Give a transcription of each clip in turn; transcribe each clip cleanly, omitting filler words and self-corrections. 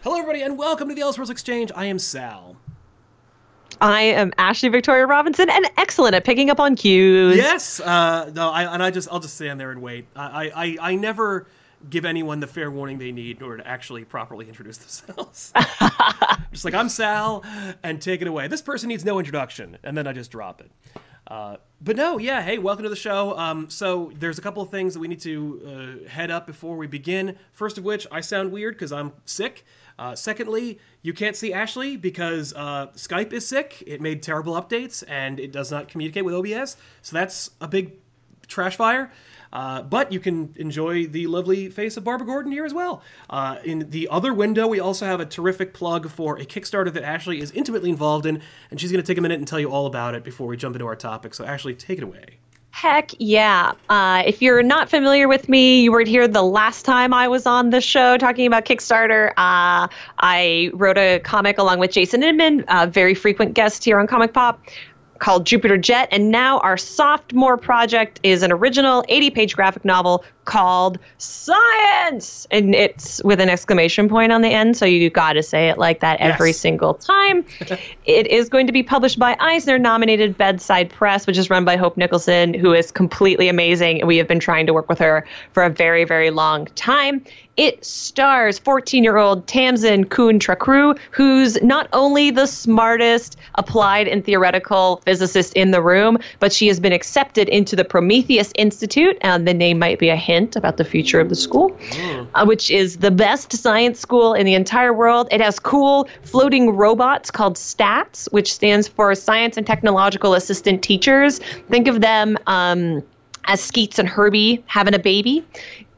Hello, everybody, and welcome to the Elseworlds Exchange. I am Sal. I am Ashley Victoria Robinson, and excellent at picking up on cues. Yes, I'll just stand there and wait. I never give anyone the fair warning they need in order to actually properly introduce themselves. Just like, I'm Sal, and take it away. This person needs no introduction, and then I just drop it. But no, yeah, hey, welcome to the show. So there's a couple of things that we need to head up before we begin. First of which, I sound weird because I'm sick. Secondly, you can't see Ashley because Skype is sick. It made terrible updates, and it does not communicate with OBS. So that's a big trash fire. But you can enjoy the lovely face of Barbara Gordon here as well. In the other window, we also have a terrific plug for a Kickstarter that Ashley is intimately involved in, and she's going to take a minute and tell you all about it before we jump into our topic. So Ashley, take it away. Heck yeah. If you're not familiar with me, you weren't here the last time I was on the show talking about Kickstarter. I wrote a comic along with Jason Inman, a very frequent guest here on ComicPOP, called Jupiter Jet, and now our sophomore project is an original 80-page graphic novel called Science, and it's with an exclamation point on the end, so you gotta say it like that every single time. It is going to be published by Eisner-nominated Bedside Press, which is run by Hope Nicholson, who is completely amazing, and we have been trying to work with her for a very, very long time. It stars 14-year-old Tamsin Kuhn Trakru, who's not only the smartest applied and theoretical physicist in the room, but she has been accepted into the Prometheus Institute, and the name might be a hint about the future of the school, which is the best science school in the entire world. It has cool floating robots called STATs, which stands for Science and Technological Assistant Teachers. Think of them as Skeets and Herbie having a baby.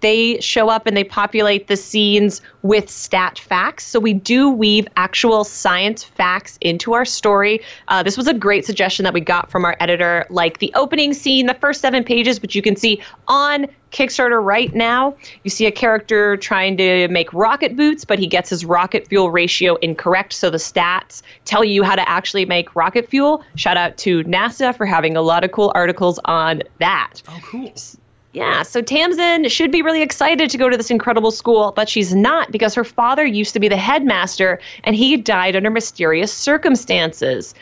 They show up and they populate the scenes with stat facts. So we do weave actual science facts into our story. This was a great suggestion that we got from our editor, like the opening scene, the first 7 pages, which you can see on Kickstarter right now. You see a character trying to make rocket boots, but he gets his rocket fuel ratio incorrect. So the stats tell you how to actually make rocket fuel. Shout out to NASA for having a lot of cool articles on that. Oh, cool. Yeah, so Tamsin should be really excited to go to this incredible school, but she's not because her father used to be the headmaster and he died under mysterious circumstances.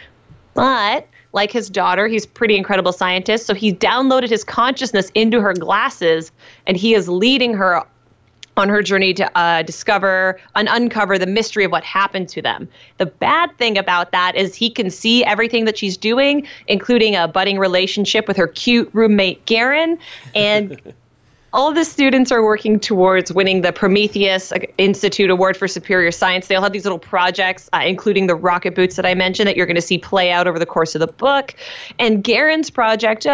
But like his daughter, he's a pretty incredible scientist, so he downloaded his consciousness into her glasses and he is leading her on her journey to discover and uncover the mystery of what happened to them. The bad thing about that is he can see everything that she's doing, including a budding relationship with her cute roommate, Garen, and all of the students are working towards winning the Prometheus Institute Award for Superior Science. They all have these little projects, including the rocket boots that I mentioned, that you're going to see play out over the course of the book. And Garen's project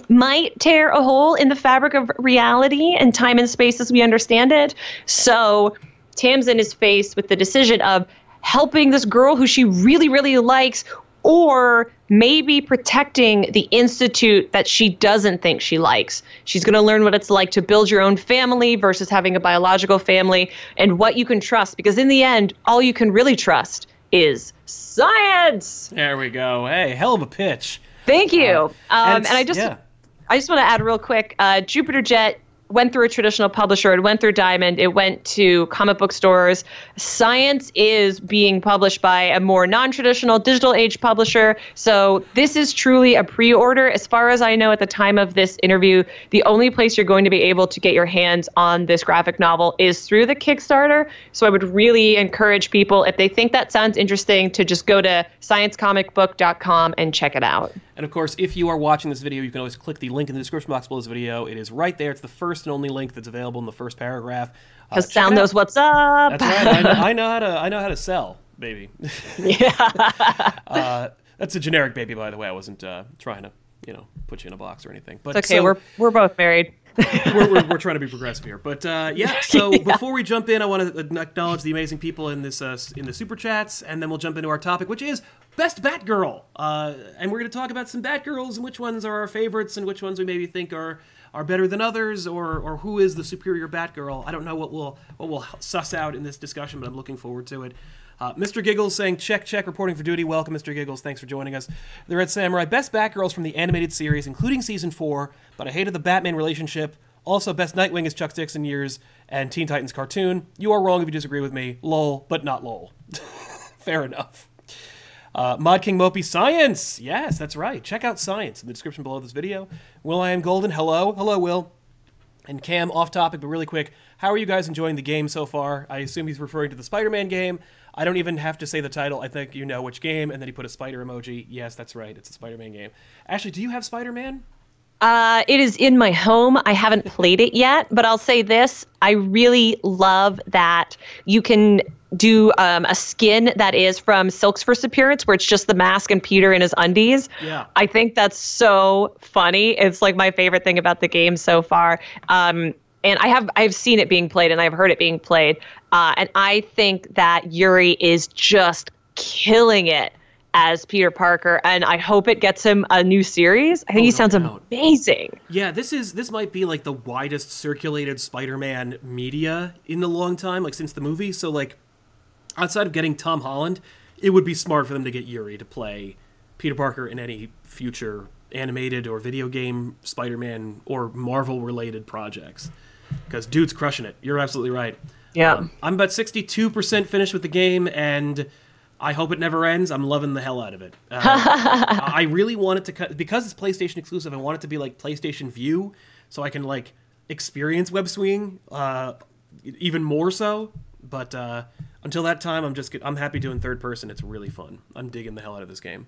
might tear a hole in the fabric of reality and time and space as we understand it. So Tamsin is faced with the decision of helping this girl who she really, really likes, or maybe protecting the institute that she doesn't think she likes. She's going to learn what it's like to build your own family versus having a biological family, and what you can trust, because in the end, all you can really trust is science. There we go. Hey, hell of a pitch. Thank you. And I just want to add real quick, Jupiter Jet went through a traditional publisher. It went through Diamond. It went to comic book stores. Science is being published by a more non-traditional digital age publisher. So this is truly a pre-order. As far as I know at the time of this interview, the only place you're going to be able to get your hands on this graphic novel is through the Kickstarter. So I would really encourage people, if they think that sounds interesting, to just go to sciencecomicbook.com and check it out. And of course, if you are watching this video, you can always click the link in the description box below this video. It is right there. It's the first and only link that's available in the first paragraph. Because Sal knows what's up. That's right. I know how to sell, baby. Yeah. That's a generic baby, by the way. I wasn't trying to, put you in a box or anything. But it's okay. So, we're both married. we're trying to be progressive here, but yeah. So before we jump in, I want to acknowledge the amazing people in this in the super chats, and then we'll jump into our topic, which is Best Batgirl. And we're going to talk about some Batgirls and which ones are our favorites and which ones we maybe think are better than others, or who is the superior Batgirl. I don't know what we'll suss out in this discussion, but I'm looking forward to it. Mr. Giggles saying, check, reporting for duty. Welcome, Mr. Giggles. Thanks for joining us. The Red Samurai, best Batgirls from the animated series, including Season 4, but I hated the Batman relationship. Also, best Nightwing is Chuck Dixon years and Teen Titans cartoon. You are wrong if you disagree with me. Lol, but not lol. Fair enough. Mod King Mopey, science! Yes, that's right. Check out science in the description below this video. Will I Am Golden, hello. Hello, Will. And Cam, off topic, but really quick, how are you guys enjoying the game so far? I assume he's referring to the Spider-Man game. I don't even have to say the title. I think you know which game, and then he put a spider emoji. Yes, that's right. It's a Spider-Man game. Ashley, do you have Spider-Man? It is in my home. I haven't played it yet, but I'll say this. I really love that you can do a skin that is from Silk's first appearance, where it's just the mask and Peter in his undies. Yeah. I think that's so funny. It's like my favorite thing about the game so far. And I've seen it being played and I've heard it being played. And I think that Yuri is just killing it as Peter Parker, and I hope it gets him a new series. I think he sounds amazing. Yeah, this might be like the widest circulated Spider-Man media in a long time, like since the movie. So like, outside of getting Tom Holland, it would be smart for them to get Yuri to play Peter Parker in any future animated or video game Spider-Man or Marvel-related projects. Because dude's crushing it. You're absolutely right. Yeah. I'm about 62% finished with the game, and I hope it never ends. I'm loving the hell out of it. I really want it to, because it's PlayStation exclusive, I want it to be like PlayStation View, so I can like experience web swinging even more so. But until that time, I'm happy doing third person. It's really fun. I'm digging the hell out of this game.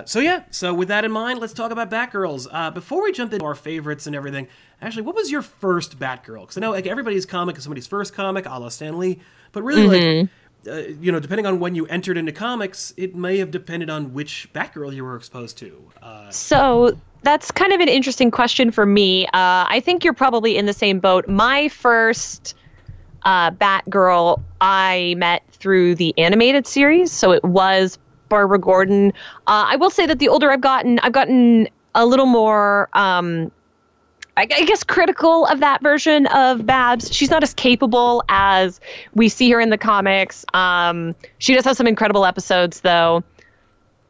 So with that in mind, let's talk about Batgirls. Before we jump into our favorites and everything, Ashley, what was your first Batgirl? Because I know like everybody's comic is somebody's first comic, a la Stan Lee, but really like, depending on when you entered into comics, it may have depended on which Batgirl you were exposed to. So that's kind of an interesting question for me. I think you're probably in the same boat. My first Batgirl I met through the animated series, so it was Barbara Gordon. I will say that the older I've gotten a little more, I guess, critical of that version of Babs. She's not as capable as we see her in the comics. She does have some incredible episodes, though.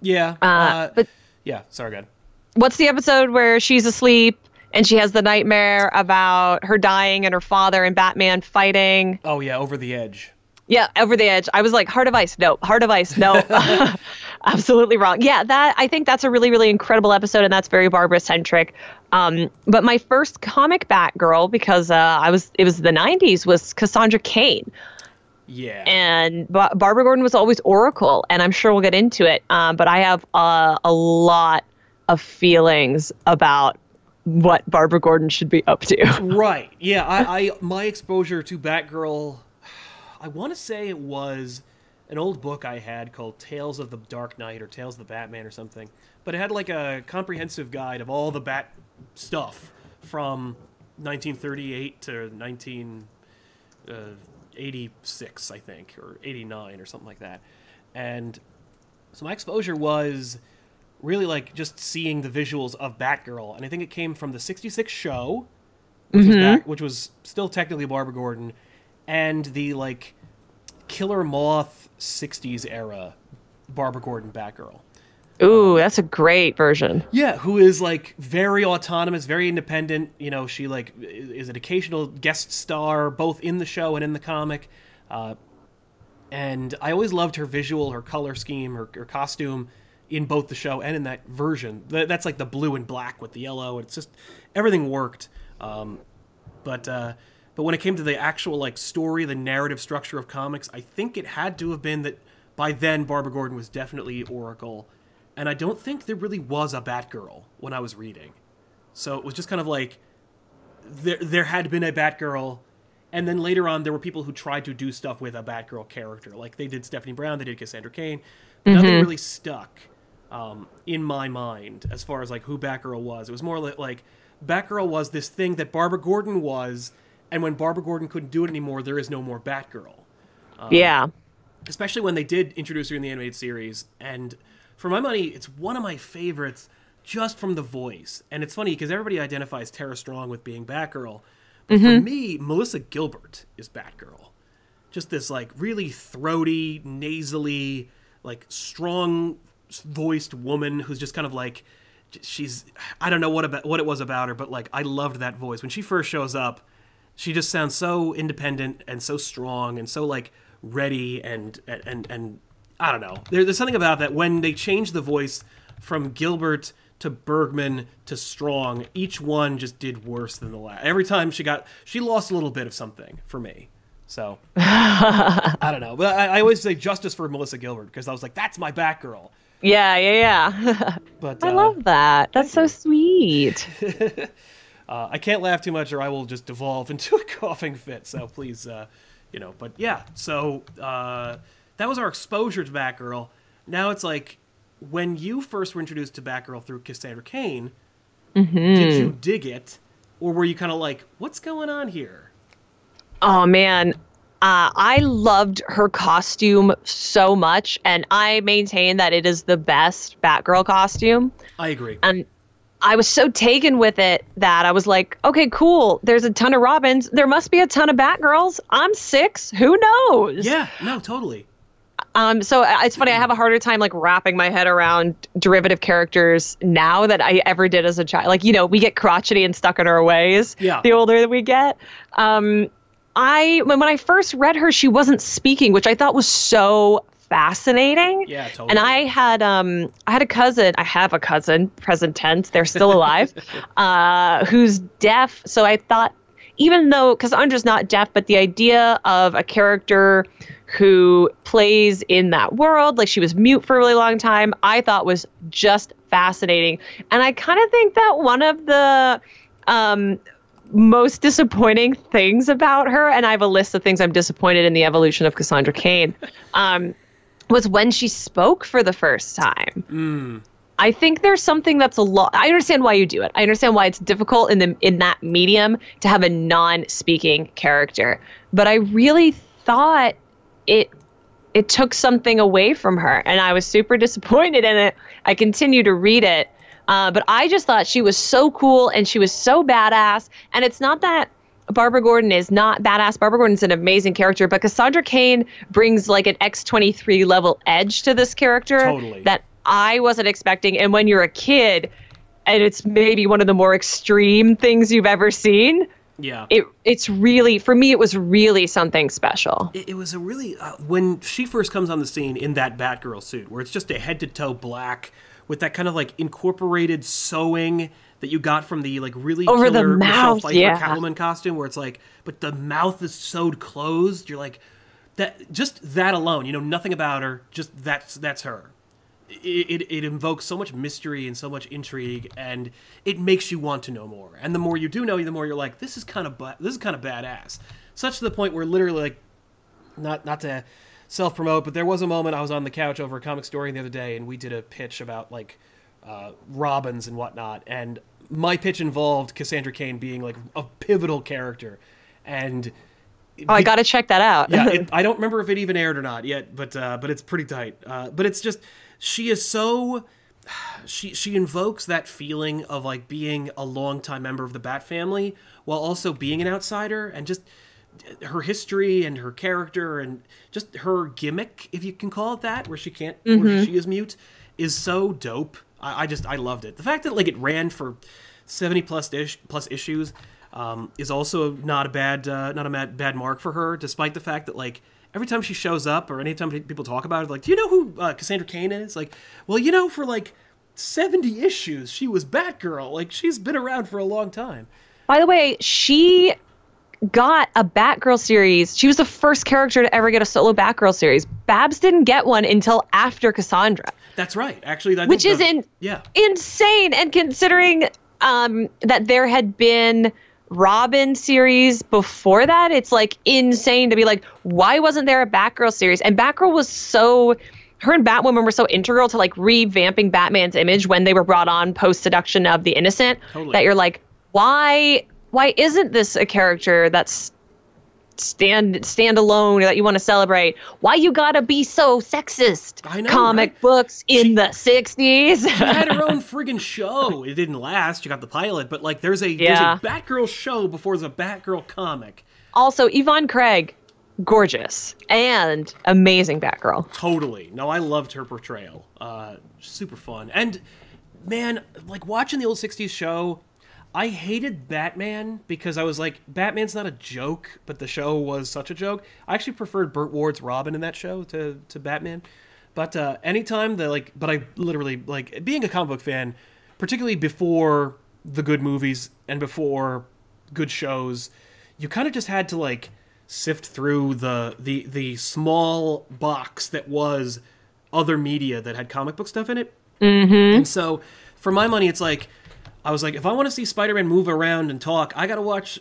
Yeah. But yeah, sorry, go ahead. What's the episode where she's asleep and she has the nightmare about her dying and her father and Batman fighting? Oh, yeah, Over the Edge. Yeah, Over the Edge. I was like, Heart of Ice. No, Heart of Ice. No, absolutely wrong. Yeah, I think that's a really, really incredible episode, and that's very Barbara-centric. But my first comic Batgirl, because it was the 90s, was Cassandra Cain. Yeah. And Barbara Gordon was always Oracle, and I'm sure we'll get into it. But I have a lot of feelings about what Barbara Gordon should be up to. Right. Yeah, my exposure to Batgirl, I want to say it was an old book I had called Tales of the Dark Knight or Tales of the Batman or something. But it had like a comprehensive guide of all the Bat stuff from 1938 to 1986, I think, or 89 or something like that. And so my exposure was really like just seeing the visuals of Batgirl. And I think it came from the 66 show, which was still technically Barbara Gordon, and the like Killer Moth 60s era Barbara Gordon Batgirl. Ooh, that's a great version. Yeah, who is like very autonomous, very independent. You know, she like is an occasional guest star both in the show and in the comic. And I always loved her visual, her color scheme, her costume in both the show and in that version. That's like the blue and black with the yellow. It's just everything worked. But when it came to the actual like story, the narrative structure of comics, I think it had to have been that by then Barbara Gordon was definitely Oracle. And I don't think there really was a Batgirl when I was reading. So it was just kind of like there had been a Batgirl, and then later on there were people who tried to do stuff with a Batgirl character. Like they did Stephanie Brown, they did Cassandra Cain. But nothing really stuck in my mind as far as like who Batgirl was. It was more like Batgirl was this thing that Barbara Gordon was, and when Barbara Gordon couldn't do it anymore, there is no more Batgirl. Yeah. Especially when they did introduce her in the animated series. And for my money, it's one of my favorites just from the voice. And it's funny because everybody identifies Tara Strong with being Batgirl. But for me, Melissa Gilbert is Batgirl. Just this like really throaty, nasally, like strong-voiced woman who's just kind of like I don't know what it was about her, but like I loved that voice. When she first shows up, she just sounds so independent and so strong and so like ready and I don't know. There's something about that when they changed the voice from Gilbert to Bergman to Strong, each one just did worse than the last. Every time she lost a little bit of something for me. So I don't know, but I always say justice for Melissa Gilbert because I was like, that's my Batgirl. Yeah. But I love that. That's so sweet. I can't laugh too much or I will just devolve into a coughing fit. So please, but yeah. So that was our exposure to Batgirl. Now it's like, when you first were introduced to Batgirl through Cassandra Cain, did you dig it? Or were you kind of like, what's going on here? Oh, man. I loved her costume so much, and I maintain that it is the best Batgirl costume. I agree. And I was so taken with it that I was like, okay, cool. There's a ton of Robins. There must be a ton of Batgirls. I'm 6. Who knows? Yeah, no, totally. So it's funny, I have a harder time like wrapping my head around derivative characters now that I ever did as a child. Like, we get crotchety and stuck in our ways the older that we get. When I first read her, she wasn't speaking, which I thought was so fascinating. Yeah, totally. And I have a cousin, present tense, they're still alive, who's deaf. So I thought, even though Cassandra's not deaf, but the idea of a character who plays in that world, like she was mute for a really long time, I thought was just fascinating. And I kind of think that one of the most disappointing things about her, and I have a list of things I'm disappointed in the evolution of Cassandra Cain, was when she spoke for the first time. I think there's something that's I understand why you do it. I understand why it's difficult in that medium to have a non-speaking character. But I really thought it took something away from her, and I was super disappointed in it. I continue to read it, but I just thought she was so cool and she was so badass. And it's not that Barbara Gordon is not badass. Barbara Gordon's an amazing character, but Cassandra Cain brings like an X-23 level edge to this character that I wasn't expecting. And when you're a kid, and it's maybe one of the more extreme things you've ever seen, it's really, for me, it was really something special. It was a really, when she first comes on the scene in that Batgirl suit, where it's just a head-to-toe black with that kind of like incorporated sewing that you got from the like really over killer the mouth, Michelle Pfeiffer Catwoman costume, where it's like, but the mouth is sewed closed. You're like, just that alone, nothing about her, just that's her. It invokes so much mystery and so much intrigue, and it makes you want to know more. And the more you do know, the more you're like, this is kind of badass. Such to the point where literally, like, not to self-promote, but there was a moment I was on the couch over a comic story the other day, and we did a pitch about like Robins and whatnot, and my pitch involved Cassandra Cain being like a pivotal character, and I gotta check that out. I don't remember if it even aired or not yet, but it's pretty tight. But it's just, she is so, she invokes that feeling of like being a longtime member of the Bat family while also being an outsider, and just her history and her character and just her gimmick, if you can call it that, where she can't, where she is mute, is so dope. I loved it. The fact that like it ran for 70 plus issues is also not a bad mark for her, despite the fact that like every time she shows up or anytime people talk about it, like, do you know who Cassandra Cain is? Like, well, for like 70 issues, she was Batgirl. Like, she's been around for a long time. By the way, she got a Batgirl series. She was the first character to ever get a solo Batgirl series. Babs didn't get one until after Cassandra. That's right. Actually, which is insane. And considering that there had been Robin series before that, it's like insane to be like, why wasn't there a Batgirl series? And Batgirl was her and Batwoman were so integral to like revamping Batman's image when they were brought on post Seduction of the Innocent, that you're like, why isn't this a character that's stand alone that you want to celebrate? Why you gotta be so sexist? I know, comic books in the 60s. She had her own friggin' show. It didn't last. You got the pilot, but like there's a Batgirl show before there's a Batgirl comic. Also, Yvonne Craig, gorgeous and amazing Batgirl. Totally. No, I loved her portrayal. Super fun. And man, like watching the old 60s show, I hated Batman because I was like, Batman's not a joke, but the show was such a joke. I actually preferred Burt Ward's Robin in that show to Batman. But anytime but I literally, like, being a comic book fan, particularly before the good movies and before good shows, you kind of just had to, like, sift through the small box that was other media that had comic book stuff in it. Mm-hmm. And so, for my money, it's like, I was like, if I want to see Spider-Man move around and talk, I got to watch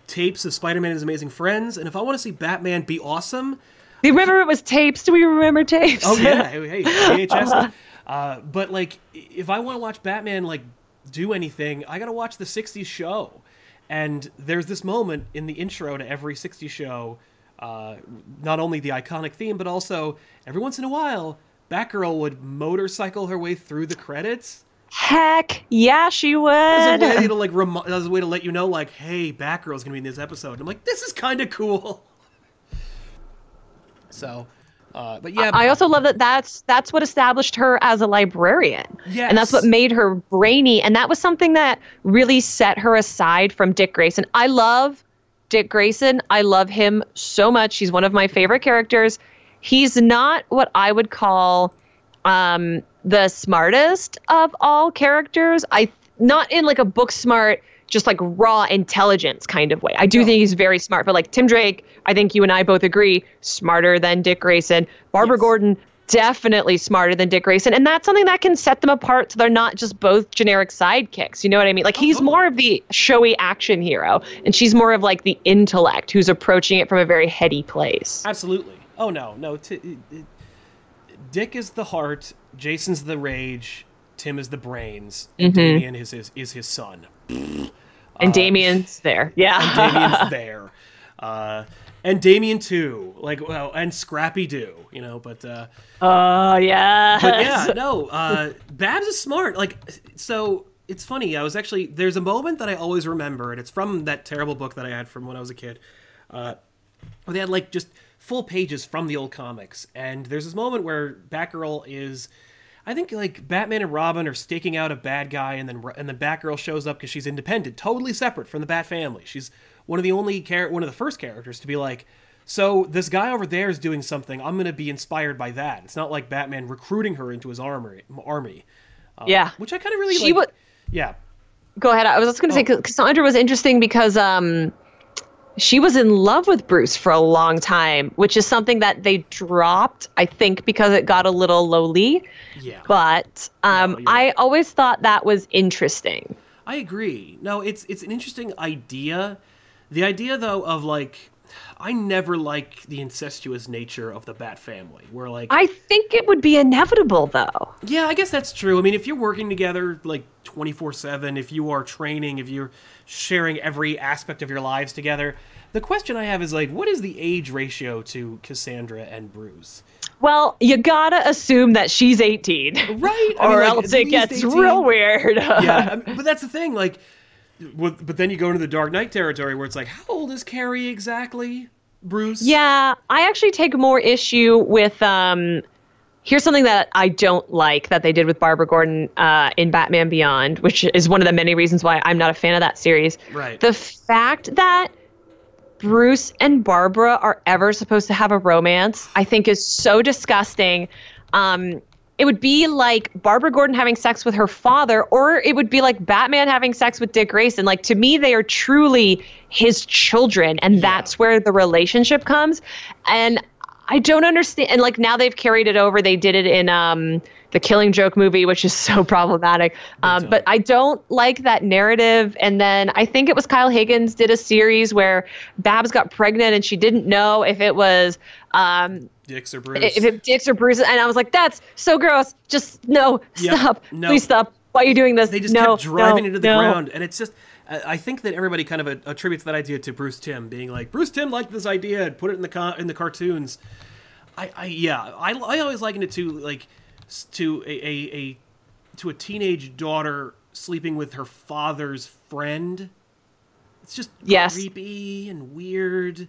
tapes of Spider-Man and His Amazing Friends. And if I want to see Batman be awesome... Do you remember it was tapes? Do we remember tapes? Oh, yeah. Hey, VHS. But, like, if I want to watch Batman, like, do anything, I got to watch the 60s show. And there's this moment in the intro to every 60s show, not only the iconic theme, but also, every once in a while, Batgirl would motorcycle her way through the credits. Heck yeah, she would. As a way to, like, as a way to let you know, like, hey, Batgirl's gonna be in this episode. And I'm like, this is kind of cool. So, but yeah. I also love that that's what established her as a librarian. Yes. And that's what made her brainy. And that was something that really set her aside from Dick Grayson. I love Dick Grayson. I love him so much. He's one of my favorite characters. He's not what I would call the smartest of all characters. Not in like a book smart, just like raw intelligence kind of way. I do think he's very smart, but like Tim Drake, I think you and I both agree, smarter than Dick Grayson. Barbara Gordon, definitely smarter than Dick Grayson. And that's something that can set them apart so they're not just both generic sidekicks. You know what I mean? Like he's more of the showy action hero and she's more of like the intellect who's approaching it from a very heady place. Absolutely. Oh, no. Dick is the heart, Jason's the rage, Tim is the brains, and Damian is his son. And Damian's there. Yeah. And Damian's there. And Damian too. Like, well, and Scrappy Doo, you know, but oh yeah. But yeah, no, Babs is smart. Like, so it's funny, there's a moment that I always remember, and it's from that terrible book that I had from when I was a kid. Where they had like just full pages from the old comics, and there's this moment where Batgirl is, I think, like, Batman and Robin are staking out a bad guy, and then Batgirl shows up because she's independent, totally separate from the Bat family. She's one of the first characters to be like, so this guy over there is doing something, I'm going to be inspired by that. It's not like Batman recruiting her into his army. Yeah. Which I kind of really Yeah. Go ahead. I was just going to say, Cassandra was interesting because she was in love with Bruce for a long time, which is something that they dropped, I think, because it got a little lowly. Yeah. But I always thought that was interesting. I agree. No, it's an interesting idea. The idea, though, of, like, I never like the incestuous nature of the Bat family, where, like... I think it would be inevitable, though. Yeah, I guess that's true. I mean, if you're working together, like, 24/7, if you are training, if you're sharing every aspect of your lives together, the question I have is, like, what is the age ratio to Cassandra and Bruce? Well, you gotta assume that she's 18. Right? Or else it gets 18. Real weird. Yeah, but that's the thing, like... But then you go into the Dark Knight territory where it's like, how old is Carrie exactly, Bruce? Yeah, I actually take more issue with, here's something that I don't like that they did with Barbara Gordon in Batman Beyond, which is one of the many reasons why I'm not a fan of that series. Right. The fact that Bruce and Barbara are ever supposed to have a romance, I think is so disgusting. It would be like Barbara Gordon having sex with her father, or it would be like Batman having sex with Dick Grayson. Like, to me, they are truly his children, and that's where the relationship comes. And I don't understand. And, like, now they've carried it over. They did it in the Killing Joke movie, which is so problematic. But I don't like that narrative. And then I think it was Kyle Higgins did a series where Babs got pregnant and she didn't know if it was... Dicks or Bruce. If it Dicks or Bruce. And I was like, that's so gross. Just, stop. No. Please stop. Why are you doing this? They just kept driving into the ground. And it's just... I think that everybody kind of attributes that idea to Bruce Timm being like, Bruce Timm liked this idea and put it in the cartoons. I always liken it to, like, to a teenage daughter sleeping with her father's friend. It's just creepy and weird.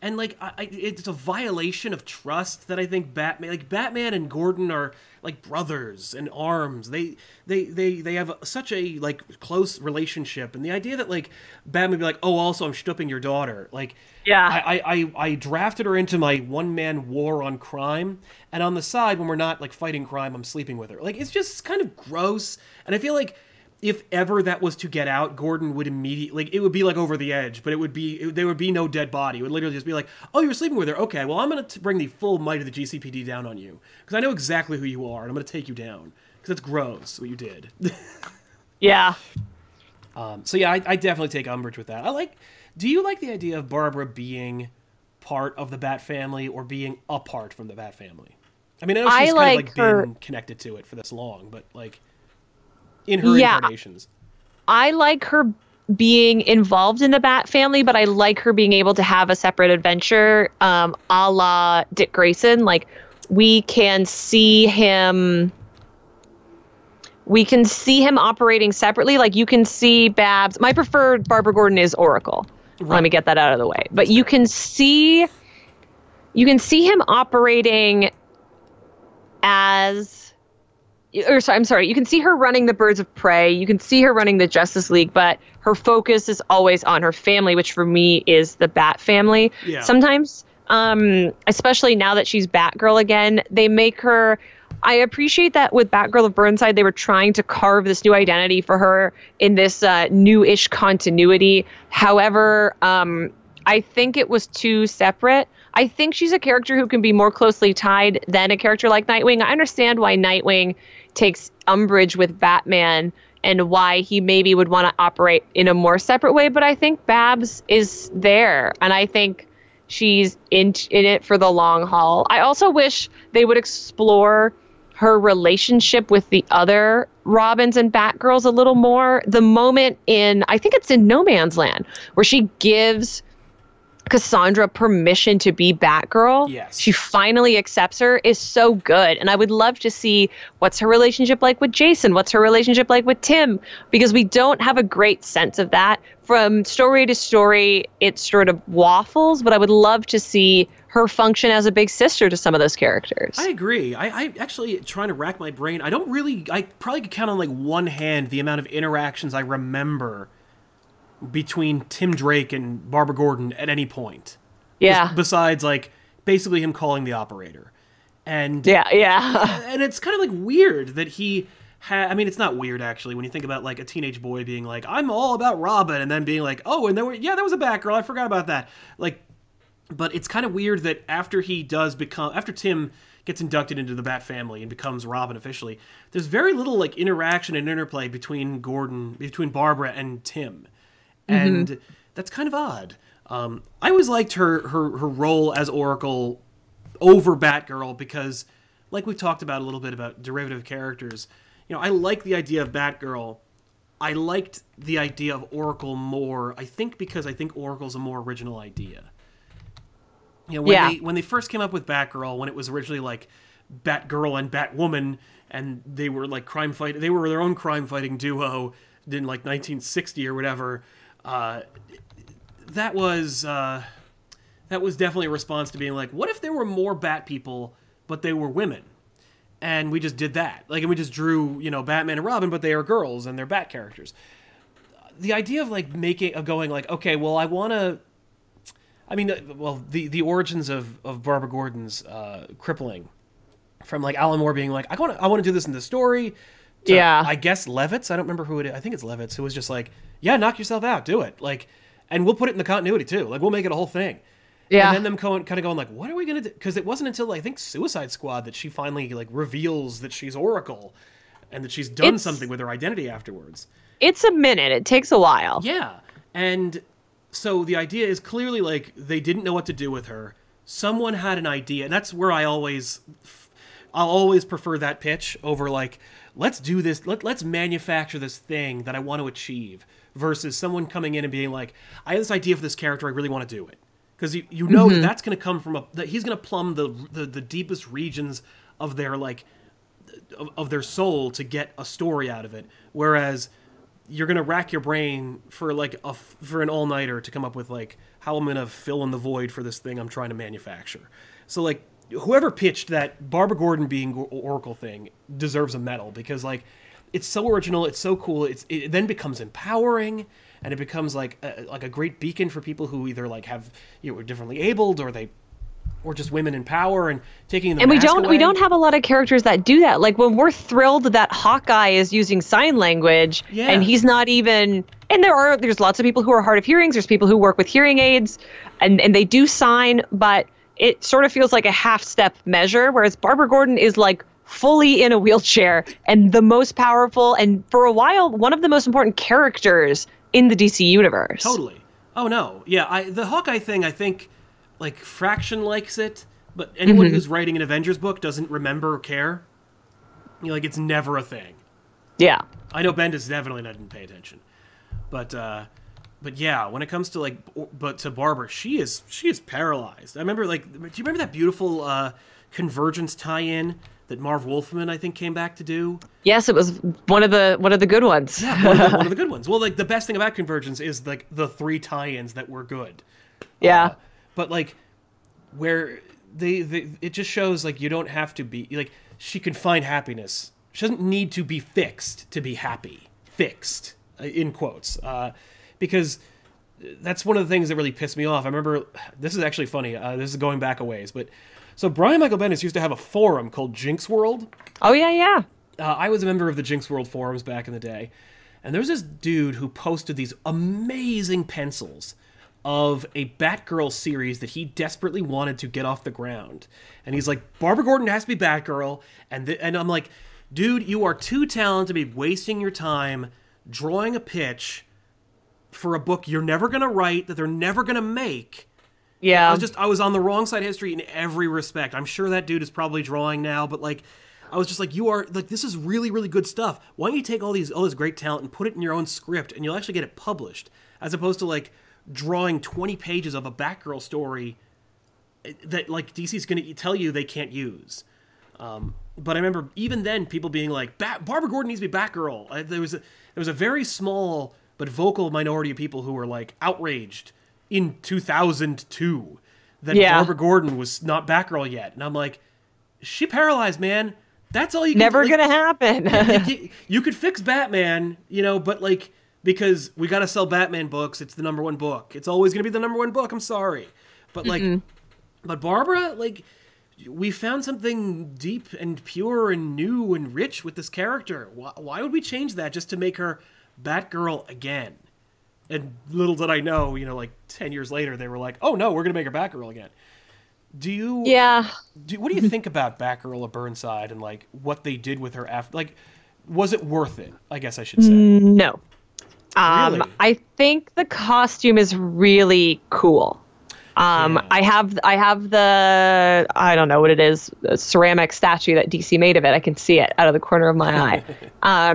And like it's a violation of trust that I think Batman and Gordon are like brothers in arms. They have such a like close relationship, and the idea that like Batman would be like, oh, also I'm stooping your daughter. Like, Yeah. I drafted her into my one-man war on crime, and on the side when we're not like fighting crime, I'm sleeping with her. Like, it's just kind of gross, and I feel like if ever that was to get out, Gordon would immediately, like, it would be like over the edge, but there would be no dead body. It would literally just be like, oh, you're sleeping with her. Okay, well, I'm going to bring the full might of the GCPD down on you, because I know exactly who you are, and I'm going to take you down, because it's gross what you did. Yeah. So yeah, I definitely take umbrage with that. Do you like the idea of Barbara being part of the Bat family or being apart from the Bat family? I mean, I know she's kind of like been connected to it for this long, but like in her incarnations. I like her being involved in the Bat family, but I like her being able to have a separate adventure, a la Dick Grayson. Like, we can see him operating separately. Like, you can see Babs. My preferred Barbara Gordon is Oracle. Right. Let me get that out of the way. But you can see him operating as, I'm sorry, you can see her running the Birds of Prey. You can see her running the Justice League, but her focus is always on her family, which for me is the Bat family. Yeah. Sometimes, especially now that she's Batgirl again, they make her. I appreciate that with Batgirl of Burnside, they were trying to carve this new identity for her in this new-ish continuity. However, I think it was too separate. I think she's a character who can be more closely tied than a character like Nightwing. I understand why Nightwing takes umbrage with Batman and why he maybe would want to operate in a more separate way, but I think Babs is there, and I think she's in it for the long haul. I also wish they would explore her relationship with the other Robins and Batgirls a little more. The moment I think it's in No Man's Land, where she gives Cassandra permission to be Batgirl. Yes. She finally accepts her, is so good. And I would love to see what's her relationship like with Jason, what's her relationship like with Tim, because we don't have a great sense of that. From story to story, it sort of waffles, but I would love to see her function as a big sister to some of those characters. I agree. I actually, trying to rack my brain, I probably could count on like one hand the amount of interactions I remember between Tim Drake and Barbara Gordon at any point. Yeah. Besides, like, basically him calling the operator. And yeah. And it's kind of like weird that he I mean, it's not weird actually when you think about like a teenage boy being like, I'm all about Robin, and then being like, oh, and there was a Batgirl, I forgot about that. Like, but it's kind of weird that after Tim gets inducted into the Bat family and becomes Robin officially, there's very little like interaction and interplay between Barbara and Tim. And that's kind of odd. I always liked her role as Oracle over Batgirl because, like we talked about a little bit about derivative characters, I like the idea of Batgirl. I liked the idea of Oracle more, I think because I think Oracle's a more original idea. When they first came up with Batgirl, when it was originally like Batgirl and Batwoman, and they were like they were their own crime-fighting duo in like 1960 or whatever. That was definitely a response to being like, what if there were more Bat people, but they were women? And we just did that. Like, and we just drew, Batman and Robin, but they are girls and they're Bat characters. The idea of like going like, okay, well, the origins of Barbara Gordon's crippling, from like Alan Moore being like, I want to do this in the story. I guess Levitz. I don't remember who it is. I think it's Levitz, who was just like, yeah, knock yourself out, do it. Like, and we'll put it in the continuity too. Like, we'll make it a whole thing. Yeah. And then them kind of going like, what are we gonna do? Because it wasn't until I think Suicide Squad that she finally like reveals that she's Oracle, and that she's done something with her identity afterwards. It's a minute. It takes a while. Yeah, and so the idea is clearly like they didn't know what to do with her. Someone had an idea, and that's where I'll always prefer that pitch over like, let's do this, let's manufacture this thing that I want to achieve, versus someone coming in and being like, I have this idea for this character, I really want to do it. Because you know that's going to come from that he's going to plumb the deepest regions of their like of their soul to get a story out of it. Whereas you're gonna rack your brain for like for an all-nighter to come up with like how I'm gonna fill in the void for this thing I'm trying to manufacture. So like whoever pitched that Barbara Gordon being Oracle thing deserves a medal, because like it's so original, it's so cool. It then becomes empowering, and it becomes like a great beacon for people who either like have, you know, are differently abled, or just women in power, and taking the and mask away. we don't have a lot of characters that do that. Like when we're thrilled that Hawkeye is using sign language, and he's not even. And there's lots of people who are hard of hearings. There's people who work with hearing aids, and they do sign, but it sort of feels like a half-step measure. Whereas Barbara Gordon is like fully in a wheelchair and the most powerful, and for a while one of the most important characters in the DC universe. Totally. Oh no, yeah. The Hawkeye thing, I think. Like, Fraction likes it, but anyone who's writing an Avengers book doesn't remember or care. You know, like, it's never a thing. Yeah. I know Bendis definitely didn't pay attention. But yeah, when it comes to, like, to Barbara, she is paralyzed. I remember, like, do you remember that beautiful Convergence tie-in that Marv Wolfman, I think, came back to do? Yes, it was one of the good ones. Yeah, one of the good ones. Well, like, the best thing about Convergence is, like, the 3 tie-ins that were good. Yeah. But, like, where it just shows, like, you don't have to be, like, she can find happiness. She doesn't need to be fixed to be happy. Fixed, in quotes. Because that's one of the things that really pissed me off. I remember, this is actually funny, this is going back a ways, but, so Brian Michael Bendis used to have a forum called Jinx World. Oh, yeah. I was a member of the Jinx World forums back in the day, and there was this dude who posted these amazing pencils of a Batgirl series that he desperately wanted to get off the ground. And he's like, Barbara Gordon has to be Batgirl. And I'm like, dude, you are too talented to be wasting your time drawing a pitch for a book you're never going to write, that they're never going to make. Yeah. I was on the wrong side of history in every respect. I'm sure that dude is probably drawing now, but like, I was just like, you are, like, this is really, really good stuff. Why don't you take all this great talent and put it in your own script, and you'll actually get it published, as opposed to like, drawing 20 pages of a Batgirl story that, like, DC's going to tell you they can't use. But I remember even then people being like, Barbara Gordon needs to be Batgirl. There was a very small but vocal minority of people who were, like, outraged in 2002 that Barbara Gordon was not Batgirl yet. And I'm like, she paralyzed, man. That's all you can Never like, gonna happen. you could fix Batman, you know, but, like, because we got to sell Batman books. It's the #1 book. It's always going to be the #1 book. I'm sorry. But, like, but Barbara, like, we found something deep and pure and new and rich with this character. Why would we change that just to make her Batgirl again? And little did I know, you know, like 10 years later, they were like, oh no, we're going to make her Batgirl again. What do you think about Batgirl of Burnside and, like, what they did with her after? Like, was it worth it? I guess I should say. No. Really? I think the costume is really cool. I have the, I don't know what it is, a ceramic statue that DC made of it. I can see it out of the corner of my eye.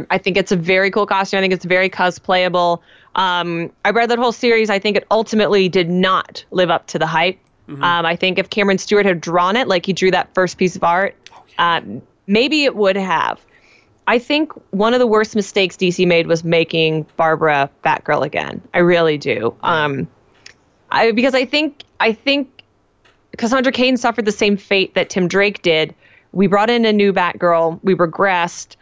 I think it's a very cool costume. I think it's very cosplayable. I read that whole series. I think it ultimately did not live up to the hype. I think if Cameron Stewart had drawn it like he drew that first piece of art, maybe it would have. I think one of the worst mistakes DC made was making Barbara Batgirl again. I really do. Because I think Cassandra Cain suffered the same fate that Tim Drake did. We brought in a new Batgirl. We regressed.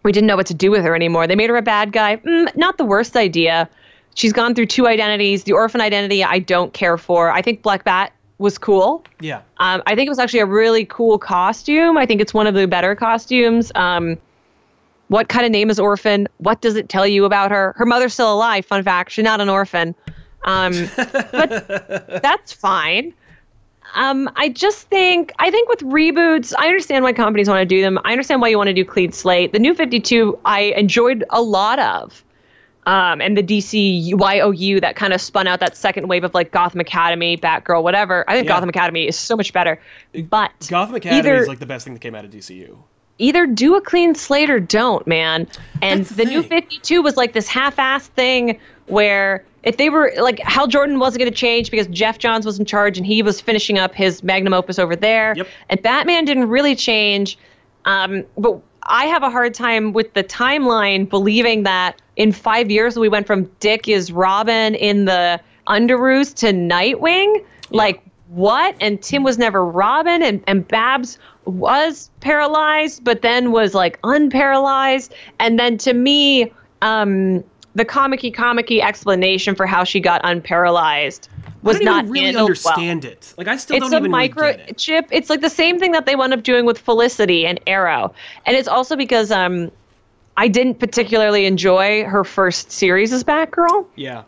We didn't know what to do with her anymore. They made her a bad guy. Not the worst idea. She's gone through 2 identities. The orphan identity I don't care for. I think Black Bat was cool. Yeah. I think it was actually a really cool costume. I think it's one of the better costumes. What kind of name is Orphan? What does it tell you about her? Her mother's still alive. Fun fact. She's not an orphan. But that's fine. I think with reboots, I understand why companies want to do them. I understand why you want to do clean slate. The New 52, I enjoyed a lot of. And the DC YOU that kind of spun out that second wave of, like, Gotham Academy, Batgirl, whatever. I think Gotham Academy is so much better. But Gotham Academy is, like, the best thing that came out of DCU. Either do a clean slate or don't, man. And the New 52 was like this half-assed thing where if they were, like, Hal Jordan wasn't going to change because Jeff Johns was in charge and he was finishing up his magnum opus over there. Yep. And Batman didn't really change. But I have a hard time with the timeline believing that in 5 years we went from Dick is Robin in the Underoos to Nightwing. Like, what? And Tim was never Robin, and Babs was paralyzed, but then was like unparalyzed. And then to me, the comic-y explanation for how she got unparalyzed was not really understand it. Like, I still don't even really get it. It's a microchip. It's like the same thing that they wound up doing with Felicity and Arrow. And it's also because I didn't particularly enjoy her first series as Batgirl. Yeah.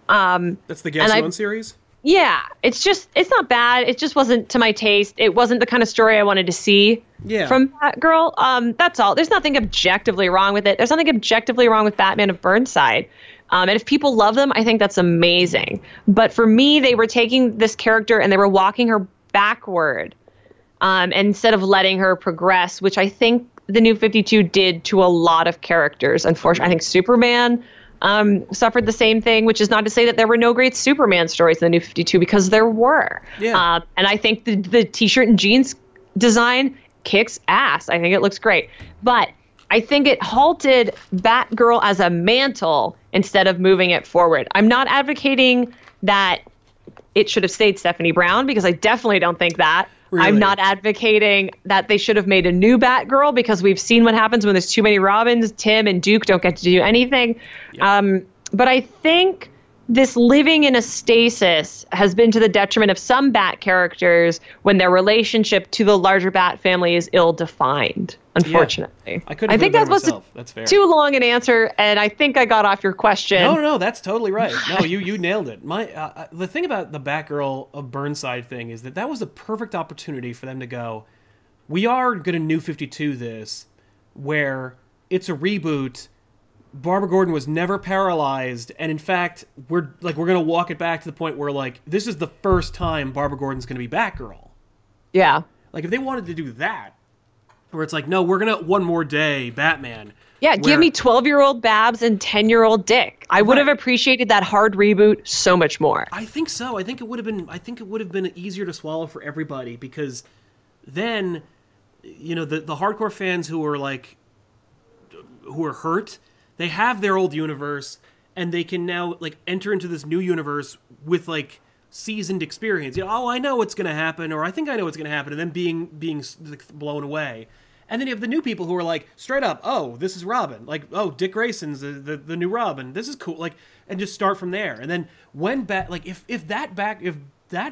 That's the Guess Who series? Yeah. It's not bad. It just wasn't to my taste. It wasn't the kind of story I wanted to see from Batgirl. That's all. There's nothing objectively wrong with it. There's nothing objectively wrong with Batman of Burnside. And if people love them, I think that's amazing. But for me, they were taking this character and they were walking her backward instead of letting her progress, which I think the New 52 did to a lot of characters. Unfortunately, I think Superman suffered the same thing, which is not to say that there were no great Superman stories in the New 52, because there were. Yeah. And I think the T-shirt and jeans design kicks ass. I think it looks great. But I think it halted Batgirl as a mantle instead of moving it forward. I'm not advocating that it should have stayed Stephanie Brown, because I definitely don't think that. Really? I'm not advocating that they should have made a new Batgirl, because we've seen what happens when there's too many Robins. Tim and Duke don't get to do anything. Yep. But I think this living in a stasis has been to the detriment of some Bat characters when their relationship to the larger Bat family is ill-defined, unfortunately. Yeah. I think that was that's fair. Too long an answer, and I think I got off your question. No, that's totally right. No, you nailed it. The thing about the Batgirl of Burnside thing is that was a perfect opportunity for them to go, we are going to New 52 this, where it's a reboot. Barbara Gordon was never paralyzed, and in fact, we're going to walk it back to the point where, like, this is the first time Barbara Gordon's going to be Batgirl. Yeah. Like, if they wanted to do that, where it's like, no, we're going to One More Day Batman. Yeah, give me 12-year-old Babs and 10-year-old Dick. I would have appreciated that hard reboot so much more. I think so. I think it would have been easier to swallow for everybody, because then, you know, the hardcore fans who are hurt, they have their old universe, and they can now, like, enter into this new universe with, like, seasoned experience. You know, oh, I know what's going to happen, or I think I know what's going to happen, and then being blown away. And then you have the new people who are like, straight up, oh, this is Robin. Like, oh, Dick Grayson's the new Robin. This is cool. Like, and just start from there. And then when if that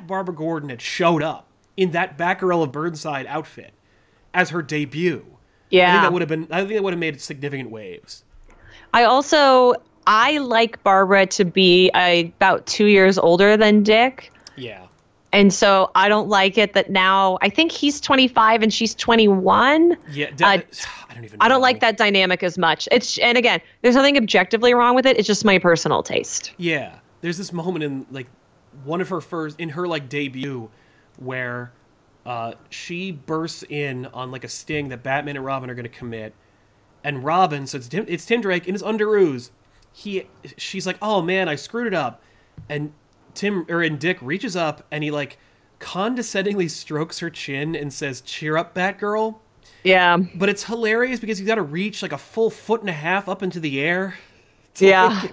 Barbara Gordon had showed up in that Batgirl of Burnside outfit as her debut, I think that would have made significant waves. I like Barbara to be about 2 years older than Dick. Yeah. And so I don't like it that now I think he's 25 and she's 21. Yeah, I don't even know. I don't like that dynamic as much. And again, there's nothing objectively wrong with it. It's just my personal taste. Yeah. There's this moment in, like, one of her debut where she bursts in on, like, a sting that Batman and Robin are going to commit. And Robin, so it's Tim Drake in his underoos. She's like, oh man, I screwed it up. And Dick reaches up and he, like, condescendingly strokes her chin and says, cheer up, Batgirl. Yeah. But it's hilarious because he's got to reach like a full 1.5 feet up into the air to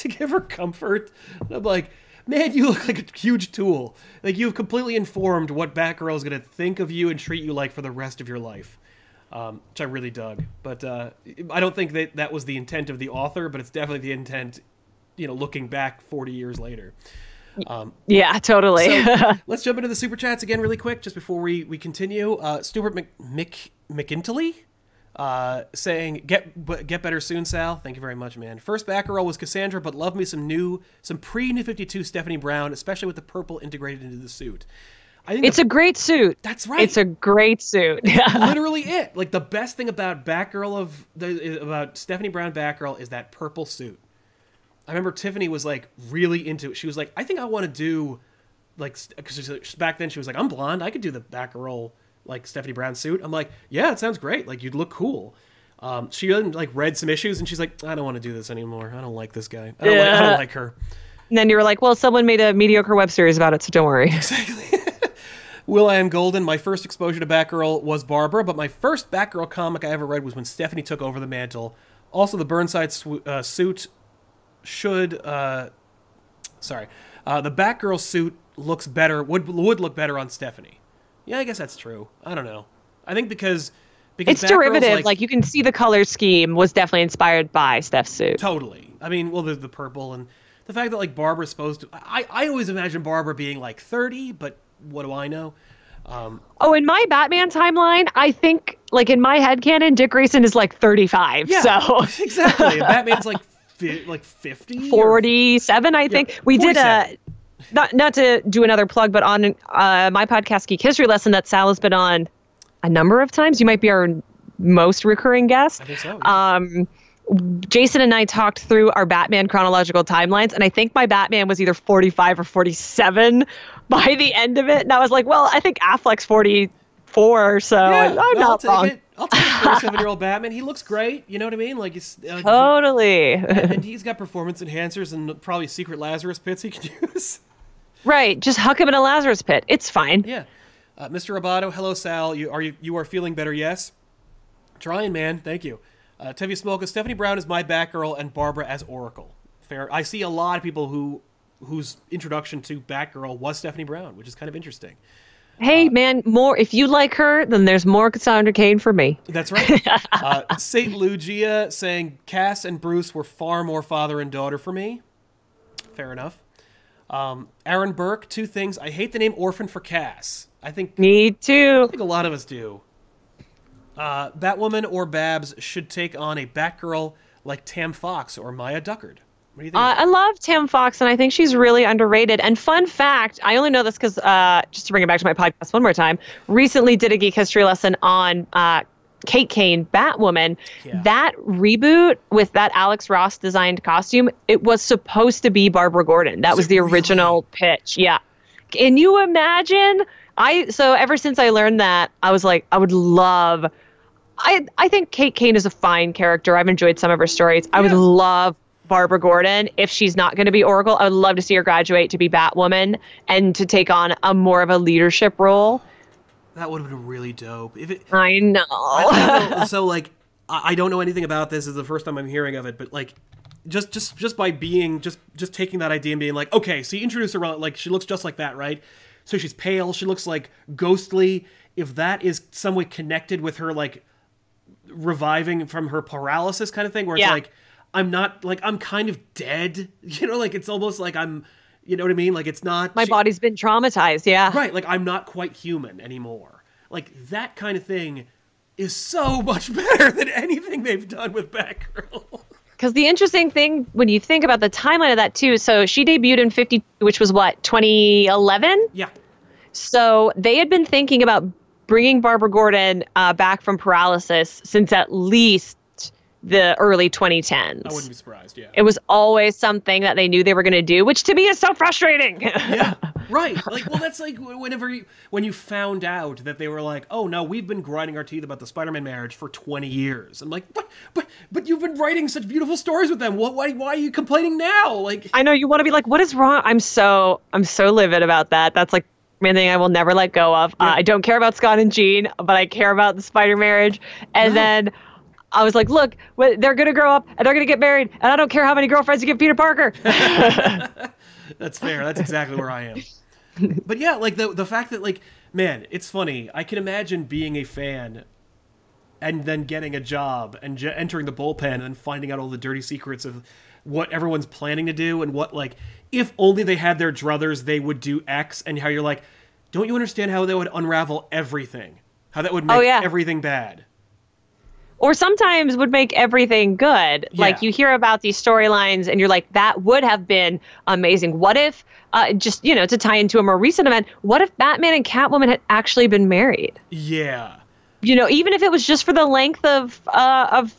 give her comfort. And I'm like, man, you look like a huge tool. Like, you've completely informed what Batgirl is going to think of you and treat you like for the rest of your life. Which I really dug. But I don't think that was the intent of the author, but it's definitely the intent, you know, looking back 40 years later. Yeah, totally. So let's jump into the super chats again really quick, just before we continue. Stuart McIntley saying, get better soon, Sal. Thank you very much, man. First Batgirl was Cassandra, but love me some pre-New 52 Stephanie Brown, especially with the purple integrated into the suit. I think it's a great suit. That's right. It's a great suit. It's literally it. Like, the best thing about about Stephanie Brown Batgirl is that purple suit. I remember Tiffany was, like, really into it. She was like, I think I want to do, like, because back then she was like, I'm blonde, I could do the Batgirl, like, Stephanie Brown suit. I'm like, yeah, it sounds great. Like, you'd look cool. She then, like, read some issues and she's like, I don't want to do this anymore. I don't like this guy. I don't like her. And then you were like, well, someone made a mediocre web series about it, so don't worry. Exactly. Will.i.am Golden, my first exposure to Batgirl was Barbara, but my first Batgirl comic I ever read was when Stephanie took over the mantle. Also, the Burnside suit should... the Batgirl suit looks better, would look better on Stephanie. Yeah, I guess that's true. I don't know. I think because it's Batgirl's derivative. Like, you can see the color scheme was definitely inspired by Steph's suit. Totally. I mean, well, there's the purple and the fact that like Barbara's supposed to. I always imagine Barbara being like 30, but what do I know? In my Batman timeline, I think like in my headcanon, Dick Grayson is like 35. Yeah, so exactly. Batman's like 50, 47, I think. We 47. did not to do another plug, but on my podcast Geek History Lesson that Sal has been on a number of times. You might be our most recurring guest. I think so. Yeah. Jason and I talked through our Batman chronological timelines, and I think my Batman was either 45 or 47 by the end of it. And I was like, well, I think Affleck's 44, so I'm not wrong. I'll take a 47-year-old Batman. He looks great. You know what I mean? Like he's totally. and he's got performance enhancers and probably secret Lazarus pits he can use. Right. Just huck him in a Lazarus pit. It's fine. Yeah. Mr. Roboto, hello, Sal. You are feeling better? Yes. Trying, man. Thank you. Tevi Smolka, Stephanie Brown is my Batgirl and Barbara as Oracle. Fair. I see a lot of people whose introduction to Batgirl was Stephanie Brown, which is kind of interesting. Hey, man, more if you like her, then there's more Cassandra Cain for me. That's right. St. Lugia saying Cass and Bruce were far more father and daughter for me. Fair enough. Aaron Burke, two things. I hate the name Orphan for Cass. Me too. I think a lot of us do. Batwoman or Babs should take on a Batgirl like Tam Fox or Maya Duckard. What do you think? I love Tam Fox, and I think she's really underrated. And fun fact, I only know this because, just to bring it back to my podcast one more time, recently did a Geek History lesson on Kate Kane, Batwoman. Yeah. That reboot with that Alex Ross designed costume, it was supposed to be Barbara Gordon. That was the original pitch. Yeah. Can you imagine? So ever since I learned that, I was like, I would love... I think Kate Kane is a fine character. I've enjoyed some of her stories. I would love Barbara Gordon. If she's not going to be Oracle, I would love to see her graduate to be Batwoman and to take on a more of a leadership role. That would have been really dope. I know. I know. So, like, I don't know anything about this. This is the first time I'm hearing of it, but, like, just by being, just taking that idea and being like, okay, so you introduce her, like, she looks just like that, right? So she's pale. She looks, like, ghostly. If that is some way connected with her, like, reviving from her paralysis kind of thing, where it's like, I'm not, like, I'm kind of dead, you know, like, it's almost like I'm, you know what I mean? Like, it's not... My body's been traumatized, yeah. Right, like, I'm not quite human anymore. Like, that kind of thing is so much better than anything they've done with Batgirl. Because the interesting thing, when you think about the timeline of that, too, so she debuted in 52, which was what, 2011? Yeah. So they had been thinking about bringing Barbara Gordon back from paralysis since at least the early 2010s. I wouldn't be surprised, yeah. It was always something that they knew they were going to do, which to me is so frustrating. Yeah, right. Like, well, that's like when you found out that they were like, oh, no, we've been grinding our teeth about the Spider-Man marriage for 20 years. I'm like, but you've been writing such beautiful stories with them. Why are you complaining now? Like, I know you want to be like, what is wrong? I'm so livid about that. That's like main thing I will never let go of. Yeah. I don't care about Scott and Jean, but I care about the Spider marriage. And then I was like, look, they're going to grow up and they're going to get married. And I don't care how many girlfriends you give Peter Parker. That's fair. That's exactly where I am. But yeah, like the fact that, like, man, it's funny. I can imagine being a fan and then getting a job and entering the bullpen and then finding out all the dirty secrets of what everyone's planning to do and what, like, if only they had their druthers, they would do X, and how you're like, don't you understand how that would unravel everything? How that would make everything bad. Or sometimes would make everything good. Yeah. Like, you hear about these storylines and you're like, that would have been amazing. What if, just, you know, to tie into a more recent event, what if Batman and Catwoman had actually been married? Yeah. You know, even if it was just for the length of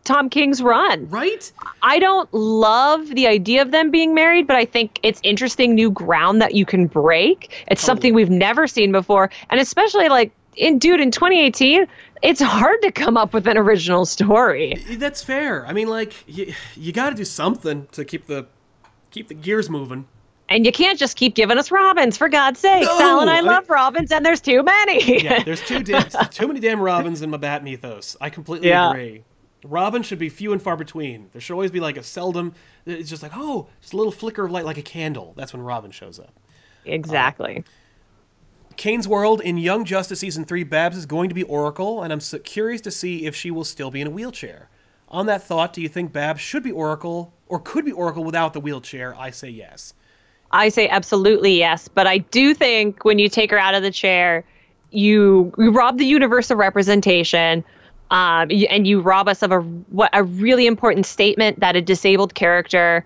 Tom King's run. Right? I don't love the idea of them being married, but I think it's interesting new ground that you can break. It's something we've never seen before. And especially, like, in 2018, it's hard to come up with an original story. That's fair. I mean, like, you got to do something to keep the gears moving. And you can't just keep giving us Robins, for God's sake. No! Sal and I love Robins, and there's too many. Yeah, there's too many damn Robins in my Bat mythos. I completely agree. Robin should be few and far between. There should always be like a seldom. It's just like, oh, just a little flicker of light, like a candle. That's when Robin shows up. Exactly. Kane's World, in Young Justice Season 3, Babs is going to be Oracle, and I'm so curious to see if she will still be in a wheelchair. On that thought, do you think Babs should be Oracle, or could be Oracle without the wheelchair? I say yes. I say absolutely yes, but I do think when you take her out of the chair, you rob the universe of representation, and you rob us of a really important statement that a disabled character